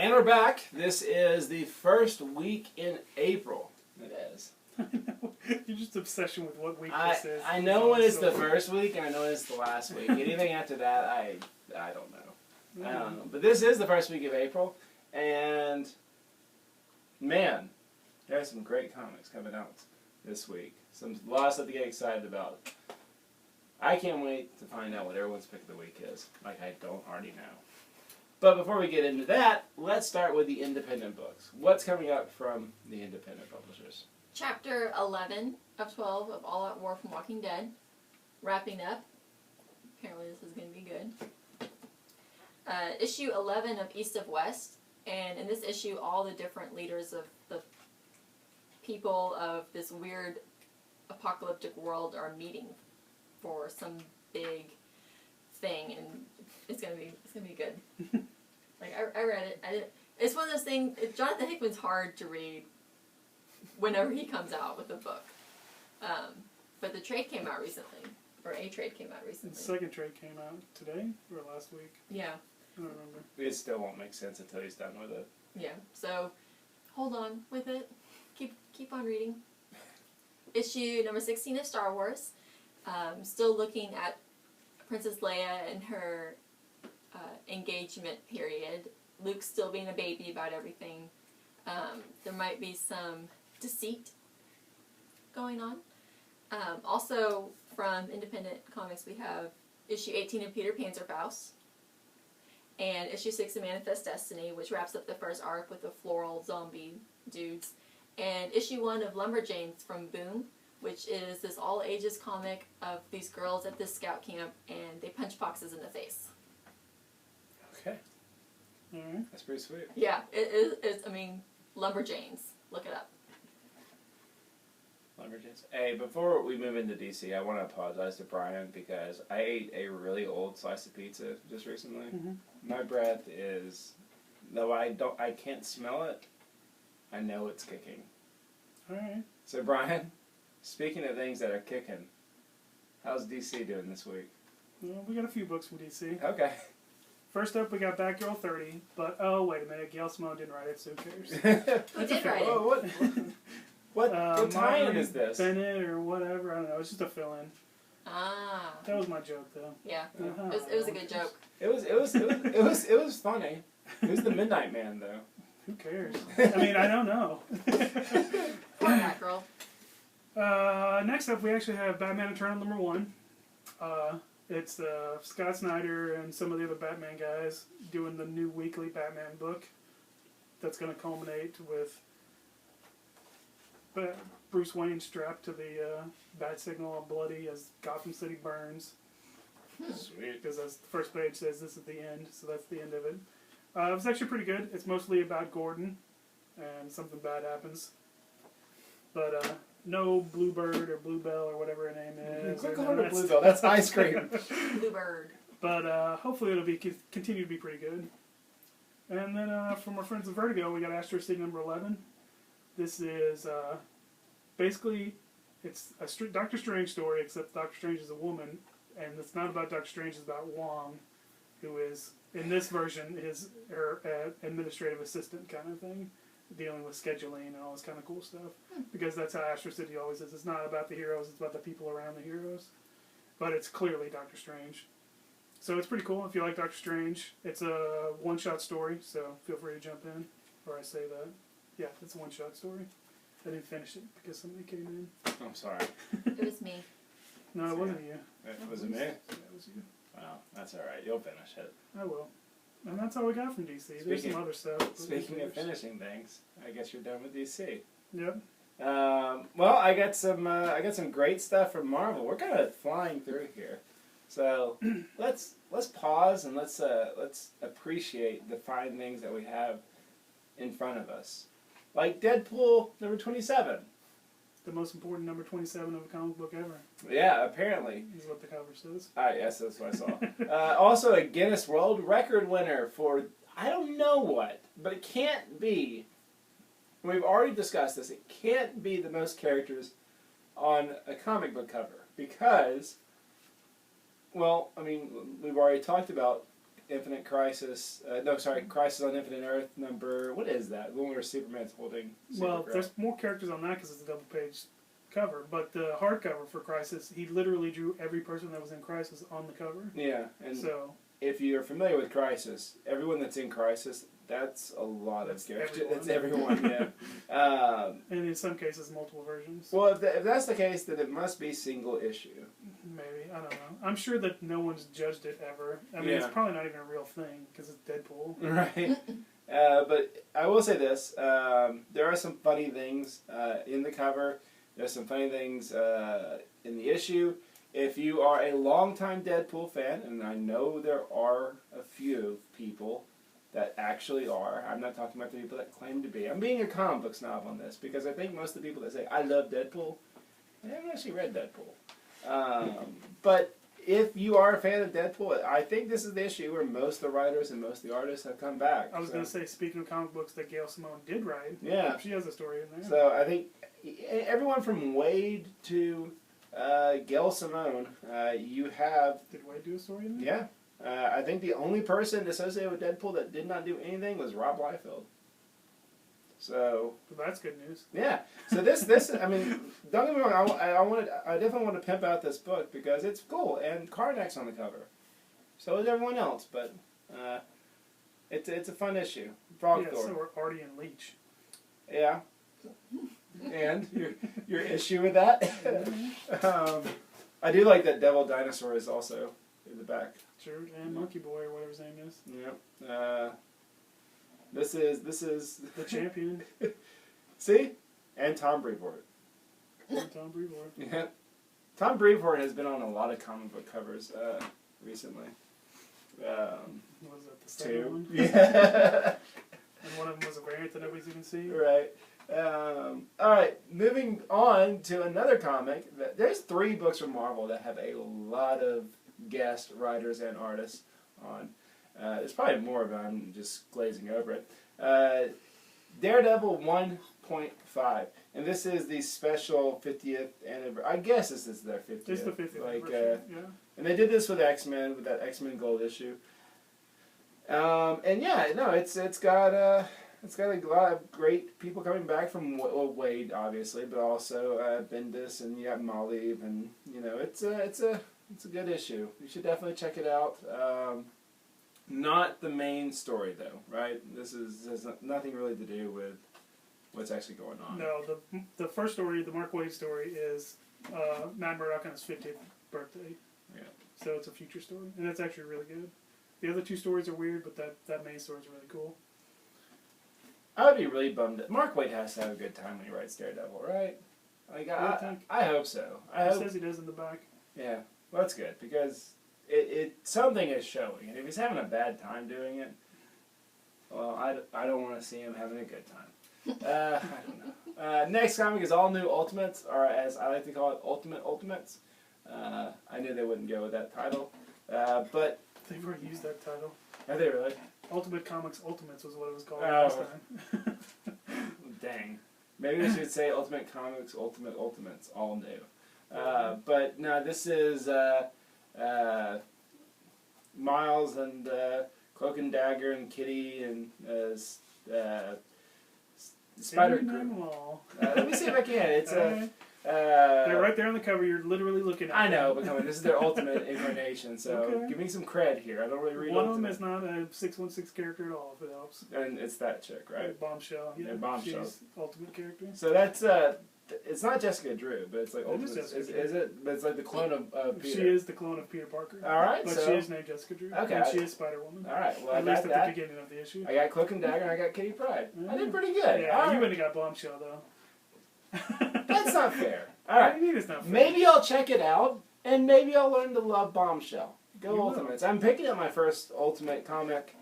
And we're back. This is the first week in April. It is. You're just obsession with what week this is. I know when it's the first week and I know when it's the last week. Anything after that, I don't know. I don't know. But this is the first week of April, and man, there's some great comics coming out this week. A lot of stuff to get excited about. I can't wait to find out what everyone's pick of the week is. Like I don't already know. But before we get into that, let's start with the independent books. What's coming up from the independent publishers? Chapter 11 of 12 of All Out War from Walking Dead. Wrapping up. Apparently this is going to be good. Issue 11 of East of West. And in this issue, all the different leaders of the people of this weird apocalyptic world are meeting for some big thing, and it's gonna be good. Like I read it. It's one of those things. Jonathan Hickman's hard to read whenever he comes out with a book. But the trade came out recently, or a trade came out recently. The second trade came out today or last week. Yeah. I don't remember. It still won't make sense until he's done with it. Yeah. So hold on with it. Keep on reading. Issue number 16 of Star Wars. Still looking at Princess Leia and her engagement period. Luke's still being a baby about everything. There might be some deceit going on. Also, from Independent Comics, we have issue 18 of Peter Panzerfaust. And issue 6 of Manifest Destiny, which wraps up the first arc with the floral zombie dudes. And issue 1 of Lumberjanes from Boom, which is this all-ages comic of these girls at this scout camp, and they punch foxes in the face. Okay. Alright. That's pretty sweet. Yeah, it's, Lumberjanes. Look it up. Lumberjanes. Hey, before we move into DC, I want to apologize to Brian because I ate a really old slice of pizza just recently. Mm-hmm. My breath is, though I can't smell it, I know it's kicking. Alright. So Brian, speaking of things that are kicking, how's DC doing this week? Well, we got a few books from DC. Okay. First up, we got Batgirl 30, but oh wait a minute, Gail Simone didn't write it, so who cares? Who did write it? Oh, what tie-in is this? Bennett or whatever, I don't know. It's just a fill-in. Ah. That was my joke, though. Yeah. Uh-huh. It was a good joke. It was funny. It was the Midnight Man though. Who cares? I don't know. Poor Batgirl. Next up, we actually have Batman Eternal #1. It's Scott Snyder and some of the other Batman guys doing the new weekly Batman book that's going to culminate with Bruce Wayne strapped to the bat signal all bloody as Gotham City burns. Sweet. Because as the first page says, this is the end, so that's the end of it. It was actually pretty good. It's mostly about Gordon, and something bad happens. But no Bluebird or Bluebell or whatever her name is. Quick on to Bluebell. That's ice cream. Bluebird. But hopefully it'll continue to be pretty good. And then from our friends at Vertigo, we got Astro City #11. This is basically it's a Doctor Strange story, except Doctor Strange is a woman, and it's not about Doctor Strange. It's about Wong, who is in this version her administrative assistant kind of thing, dealing with scheduling and all this kind of cool stuff. Because that's how Astro City always is. It's not about the heroes; it's about the people around the heroes. But it's clearly Doctor Strange. So it's pretty cool if you like Doctor Strange. It's a one-shot story, so feel free to jump in. Or I say that. Yeah, it's a one-shot story. I didn't finish it because somebody came in. I'm sorry. It was me. No, it wasn't you. Was it me? Yeah, it was you. Wow, that's alright. You'll finish it. I will. And that's all we got from DC. There's some other stuff. Speaking of finishing things, I guess you're done with DC. Yep. Well, I got some great stuff from Marvel. We're kind of flying through here, so let's pause and let's appreciate the fine things that we have in front of us, like Deadpool #27. The most important number 27 of a comic book ever. Yeah, apparently. Is what the cover says. Yes, that's what I saw. Also, a Guinness World Record winner for I don't know what, but it can't be. We've already discussed this. It can't be the most characters on a comic book cover because, well, I mean, we've already talked about Infinite Crisis. No, sorry, Crisis on Infinite Earth number. What is that? The one where Superman's holding. Well, Supergirl. there's more characters on that because it's a double-page cover. But the hardcover for Crisis, he literally drew every person that was in Crisis on the cover. Yeah, and So if you're familiar with Crisis, everyone that's in Crisis, that's a lot That's of characters. everyone. That's everyone. Yeah. and in some cases, multiple versions. Well, if that's the case, then it must be single issue. Maybe, I don't know. I'm sure that no one's judged it ever. I mean, Yeah. it's probably not even a real thing because it's Deadpool. Right. But I will say this: there are some funny things in the cover. There's some funny things in the issue. If you are a longtime Deadpool fan, and I know there are a few people that actually are, I'm not talking about the people that claim to be. I'm being a comic book snob on this because I think most of the people that say, I love Deadpool, they haven't actually read Deadpool. But if you are a fan of Deadpool, I think this is the issue where most of the writers and most of the artists have come back. I was So- going to say, speaking of comic books that Gail Simone did write, Yeah. she has a story in there. So I think everyone from Wade to Gail Simone, you have, Did Wade do a story in there? yeah. I think the only person associated with Deadpool that did not do anything was Rob Liefeld. So Well, that's good news. yeah. So this I mean, don't get me wrong. I definitely want to pimp out this book because it's cool and Karnak's on the cover. So is everyone else, but it's a fun issue. Frog Yeah, Thor. so are Artie and Leech. Yeah. And your issue with that? I do like that Devil Dinosaur is also in the back. Sure, and Monkey Boy, or whatever his name is. Yep. This is The champion, see, and Tom Brevoort. Tom Brevoort. Yeah, Tom Brevoort has been on a lot of comic book covers recently. What was that, the second Two. one? Yeah. And one of them was a variant that nobody's even seen. Right. All right. Moving on to another comic. There's 3 books from Marvel that have a lot of guest writers and artists on. There's probably more, but I'm just glazing over it. Daredevil 1.5, and this is the special 50th anniversary. I guess this is their 50th. It's the 50th Like, anniversary, yeah. and they did this with X-Men, with that X-Men Gold issue. And yeah, no, it's got a lot of great people coming back from Wade, obviously, but also Bendis, and you got Maliv, and you know, it's a good issue. You should definitely check it out. Not the main story though, right? This has nothing really to do with what's actually going on. No, the first story, the Mark Waid story, is Matt Murdock on his 50th birthday. Yeah. So it's a future story, and that's actually really good. The other 2 stories are weird, but that main story is really cool. I would be really bummed. Mark Waid has to have a good time when he writes Daredevil, right? Like I hope so. I He hope. says he does in the back. Yeah, well, that's good because it something is showing, and if he's having a bad time doing it, well, I don't want to see him having a good time. I don't know. Next comic is All New Ultimates, or as I like to call it, Ultimate Ultimates. I knew they wouldn't go with that title, but They've already used that title. are they really? Ultimate Comics Ultimates was what it was called Oh. last time. Dang. Maybe we should say Ultimate Comics Ultimate Ultimates, all new. But no, this is Miles and Cloak and Dagger and Kitty and Spider Name Group. them all. Let me see if I can. It's They're right there on the cover. You're literally looking at I know, them. but come on, this is their ultimate incarnation, so Okay. give me some cred here. I don't really read One of them Ultimate. is not a 616 character at all, if it helps. And it's that chick, right? Bombshell. Yeah, Yeah, Bombshell. She's ultimate character. So that's it's not Jessica Drew, but it's like It is Ultimate. Jessica Is Drew. it? But it's like the clone of Peter. She is the clone of Peter Parker. All right, But so she is named Jessica Drew. Okay. And she is Spider-Woman. all right. Well, I At got least at that. the beginning of the issue. I got Cloak and Dagger, and I got Kitty Pryde. I did pretty good. Yeah, All you right. wouldn't have got Bombshell, though. That's not fair. All right. What do you mean it's not fair? Maybe I'll check it out, and maybe I'll learn to love Bombshell. Go You will. Ultimates. I'm picking up my first Ultimate comic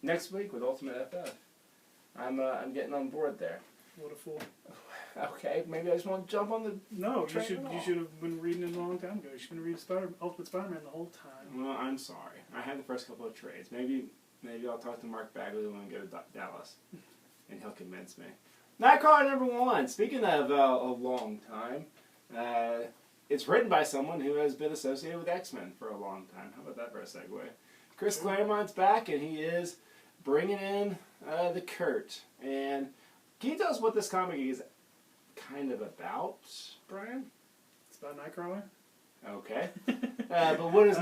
next week with Ultimate FF. I'm getting on board there. What a fool. Okay, maybe I just want to jump on the. No, Train you it should have been reading it a long time ago. You should have been reading Ultimate Spider-Man the whole time. Well, I'm sorry. I had the first couple of trades. Maybe I'll talk to Mark Bagley when we go to Dallas, and he'll convince me. Nightcrawler #1. Speaking of a long time, it's written by someone who has been associated with X-Men for a long time. How about that for a segue? Chris Claremont's back, and he is bringing in the Kurt. And can you tell us what this comic is kind of about, Brian? It's about Nightcrawler. Okay. But what is...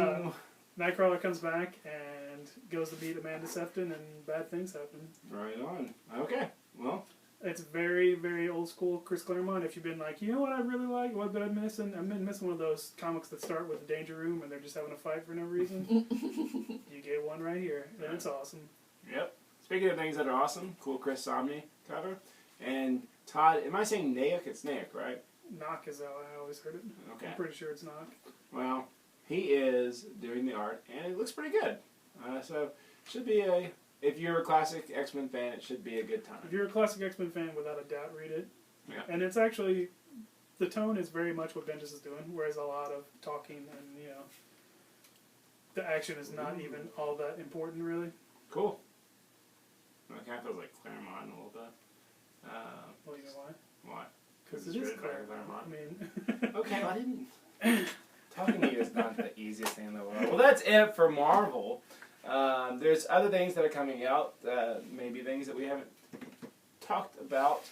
Nightcrawler comes back and goes to meet Amanda Sefton, and bad things happen. Right on. Okay. Well... It's very, very old school Chris Claremont. If you've been like, you know what I really like, what been missing? I've been missing one of those comics that start with a danger room and they're just having a fight for no reason. You get one right here, and it's awesome. Yep. Speaking of things that are awesome, cool Chris Samnee cover. And Todd, am I saying Nayuk? It's Nayuk, right? Knock is how I always heard it. Okay. I'm pretty sure it's Knock. Well, he is doing the art, and it looks pretty good. So, should be a... If you're a classic X-Men fan, it should be a good time. If you're a classic X-Men fan, without a doubt, read it. Yeah. And it's actually, the tone is very much what Bendis is doing, whereas a lot of talking and, the action is not even all that important, really. Cool. It kind of feels like Claremont a little bit. Well, you know why? Why? Because it's it is written by Claremont. I mean... Okay, I didn't... Talking to you is not the easiest thing in the world. Well, that's it for Marvel. There's other things that are coming out, maybe things that we haven't talked about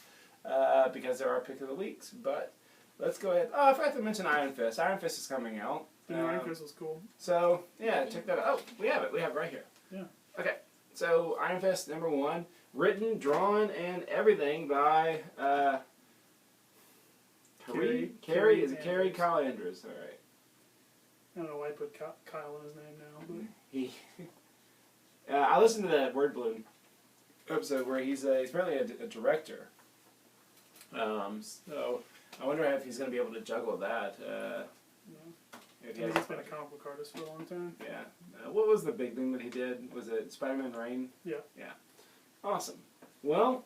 because there are pick of the weeks, but let's go ahead. Oh, I forgot to mention Iron Fist. Iron Fist is coming out. Iron Fist was cool. So, yeah, check that out. Oh, we have it. We have it right here. Yeah. Okay, so Iron Fist #1, written, drawn, and everything by Carrie Kyle Andrews. All right. I don't know why I put Kyle in his name now, but... He, I listened to that Word Balloon episode where he's apparently a director. So I wonder if he's going to be able to juggle that. If he He's has- been a comic book artist for a long time. Yeah. What was the big thing that he did? Was it Spider-Man Reign? Yeah. Yeah. Awesome. Well,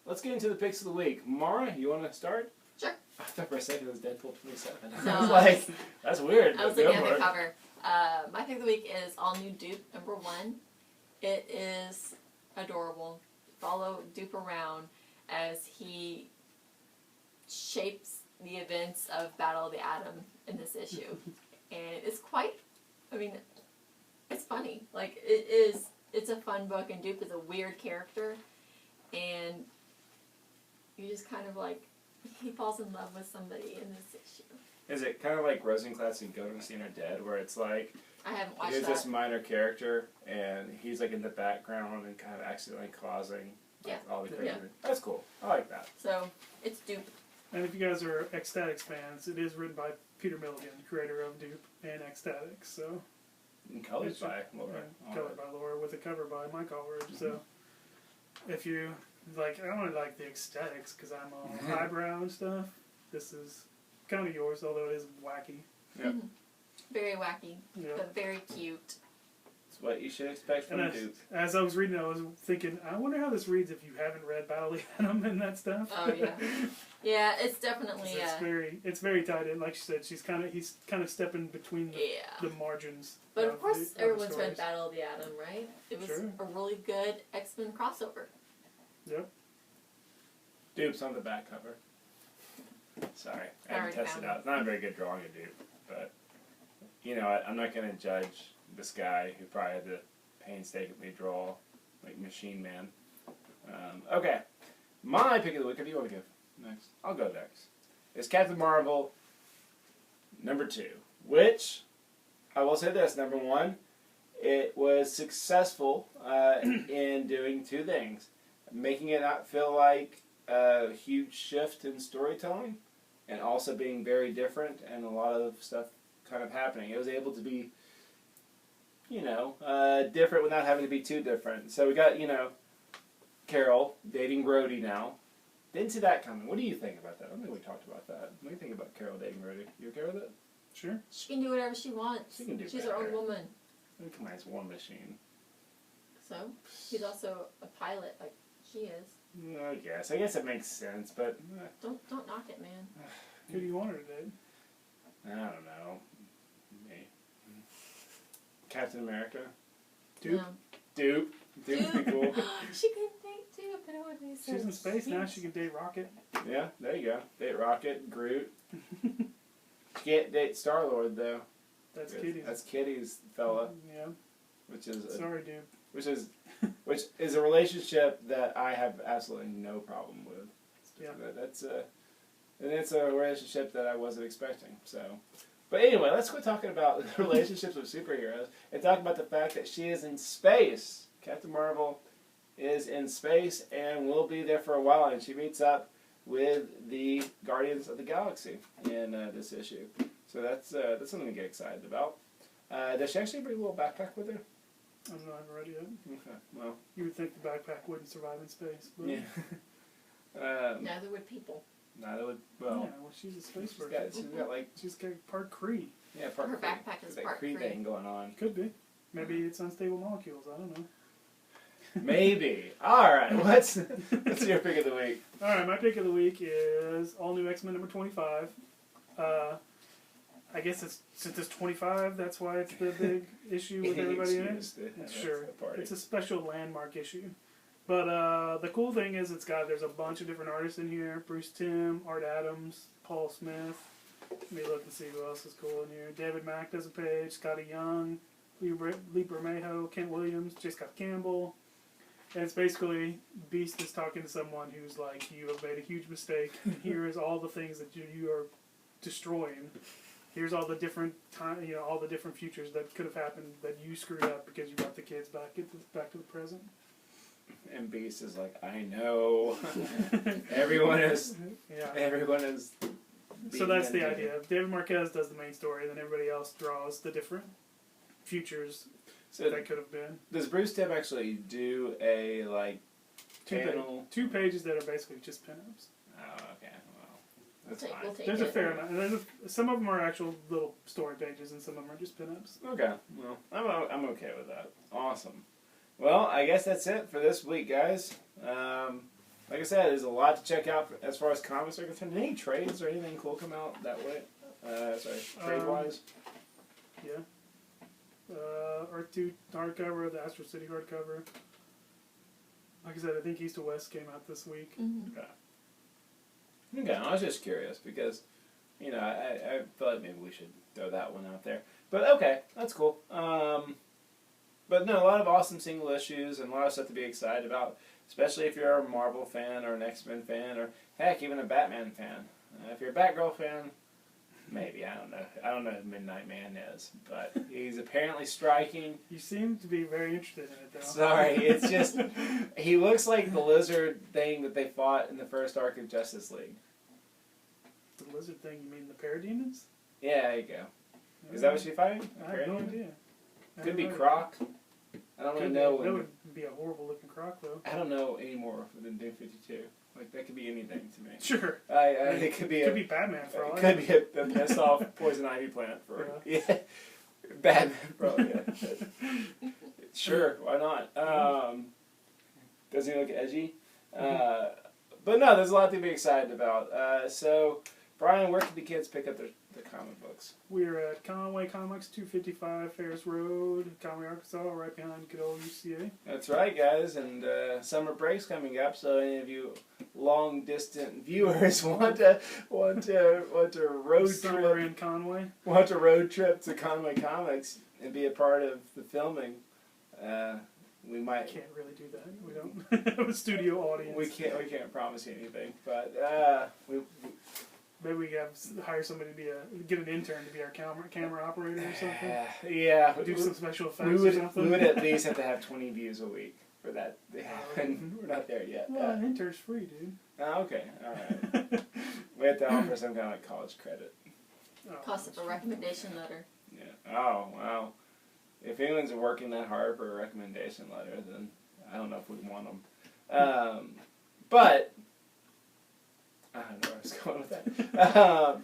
let's get into the picks of the week. Mara, you want to start? Sure. I thought for a second it was Deadpool 27. No, I was like, that's weird. I was Go looking at for the it. cover. My pick of the week is All New Dupe #1. It is adorable. Follow Dupe around as he shapes the events of Battle of the Atom in this issue. And it's quite, it's funny. Like, it's a fun book, and Dupe is a weird character. And you just kind of he falls in love with somebody in this issue. Is it kind of like Rosencrantz and Guildenstern are Dead, where it's like I haven't watched he's that. this minor character, and he's like in the background and kind of accidentally causing all the crazy. Yeah. That's cool. I like that. So, it's Dupe. And if you guys are Ecstatics fans, it is written by Peter Milligan, creator of Dupe and Ecstatics. So And colored It should- by Laura. colored by Laura with a cover by Mike Allred. So if you I don't like the Ecstatics because I'm all highbrow and stuff. This is kind of yours, although it is wacky. Yep. Very wacky, Yeah. but very cute. It's what you should expect from And Duke. as I was reading, I was thinking, I wonder how this reads if you haven't read Battle of the Atom and that stuff. Oh, yeah. Yeah, it's definitely, it's very tied in. Like she said, he's kind of stepping between the margins. But of course, the everyone's stories. read Battle of the Atom, right? It was Sure. a really good X-Men crossover. Yep. Dupe's on the back cover. Sorry, I haven't Already tested found it out. It's not a very good drawing of Dupe, but you know what? I'm not going to judge this guy who probably had to painstakingly draw like Machine Man. Okay, my pick of the week. What do you want to give next? I'll go next. It's Captain Marvel #2, which I will say this: #1, it was successful in doing two things, making it not feel like a huge shift in storytelling, and also being very different and a lot of stuff kind of happening. It was able to be, different without having to be too different. So we got, Carol dating Rhodey now. Didn't see that coming. What do you think about that? I don't think we talked about that. What do you think about Carol dating Rhodey? You okay with it? Sure. She can do whatever she wants. She can do She's her better. own woman. Come on, it's War Machine. So, he's also a pilot like she is. I guess it makes sense, but Don't knock it, man. Who do you want her to date? I don't know. Me. Captain America. Dupe? No. Dupe would be cool. She could date Dupe, and it would be so She's in space now. sweet. She can date Rocket. Yeah, there you go. Date Rocket, Groot. can't date Star Lord though. That's Kitty's. That's Kitty's fella, Yeah. which is Sorry, dude. which is a relationship that I have absolutely no problem with. Yeah. It's a relationship that I wasn't expecting. So, but anyway, let's quit talking about relationships with superheroes and talk about the fact that she is in space. Captain Marvel is in space and will be there for a while, and she meets up with the Guardians of the Galaxy in this issue. So that's something to get excited about. Does she actually bring a little backpack with her? I don't know. I haven't read it yet. Okay, well, You would think the backpack wouldn't survive in space, but yeah. Neither would people. Neither would, yeah, well, well, she's a space she's person. got like, She's got part Kree. yeah, part Her Kree. backpack is that part Kree Kree. thing going on. Could be. Maybe it's unstable molecules. I don't know. Maybe. All right, what's your pick of the week? All right, my pick of the week is all new X-Men number 25. I guess since it's 25, that's why it's the big issue with everybody in it. Sure, it's a special landmark issue. But the cool thing is there's a bunch of different artists in here. Bruce Timm, Art Adams, Paul Smith. Let me look and see who else is cool in here. David Mack does a page, Scotty Young, Lee Bermejo, Kent Williams, J. Scott Campbell. And it's basically Beast is talking to someone who's like, you have made a huge mistake. Here is all the things that you are destroying. Here's all the different all the different futures that could have happened that you screwed up because you brought the kids back to the present. And Beast is like, I know. Everyone is. So that's the idea. David Marquez does the main story, and then everybody else draws the different futures that could have been. Does Bruce Timm actually do a panel? Two pages that are basically just pinups. Oh, okay. Well, that's fine. We'll take There's a it. fair amount. And some of them are actual little story pages, and some of them are just pinups. Okay. Well, I'm okay with that. Awesome. Well, I guess that's it for this week, guys. Like I said, there's a lot to check out as far as comics are concerned. Any trades or anything cool come out that way? Trade-wise? Yeah. Earth 2 hardcover, the Astro City hardcover. Like I said, I think East to West came out this week. Mm-hmm. Okay, I was just curious because, I feel like maybe we should throw that one out there. But okay, that's cool. But no, a lot of awesome single issues and a lot of stuff to be excited about, especially if you're a Marvel fan or an X-Men fan or, heck, even a Batman fan. If you're a Batgirl fan, maybe, I don't know. I don't know who Midnight Man is, but he's apparently striking. You seem to be very interested in it, though. Sorry, it's just, he looks like the lizard thing that they fought in the first arc of Justice League. The lizard thing, you mean the Parademons? Yeah, there you go. Is that what she's fighting? I have no idea. Could be Croc. I don't really know. That would be a horrible looking Croc, though. I don't know anymore than Doom 52. Like, that could be anything to me. Sure. It could be could be Batman for all it could be a pissed off poison ivy plant for yeah. Batman, probably. Yeah. Sure, why not? Doesn't he look edgy? But no, there's a lot to be excited about. So, Brian, where can the kids pick up the comic books? We're at Conway Comics, 255 Ferris Road, Conway, Arkansas, right behind good old UCA. That's right, guys, and summer break's coming up, so any of you long-distant viewers want to road Somewhere trip in Conway. Want to road trip to Conway Comics and be a part of the filming. We might Can't really do that. We don't have a studio audience. we can't promise you anything, but Maybe we hire somebody to get an intern to be our camera operator or something. Yeah, Do some special effects we or would something. we would at least have to have 20 views a week for that to happen. We're not there yet. Well, an intern's free, dude. Okay, all right. We have to offer some kind of college credit. Oh, Cost of a recommendation letter. Yeah. Oh, wow. If anyone's working that hard for a recommendation letter, then I don't know if we want them. But I don't know where I was going with that.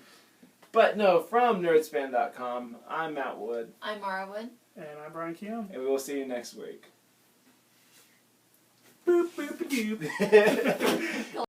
But no, from nerdspan.com, I'm Matt Wood. I'm Mara Wood. And I'm Brian Keown. And we will see you next week. Boop, boop, a doop.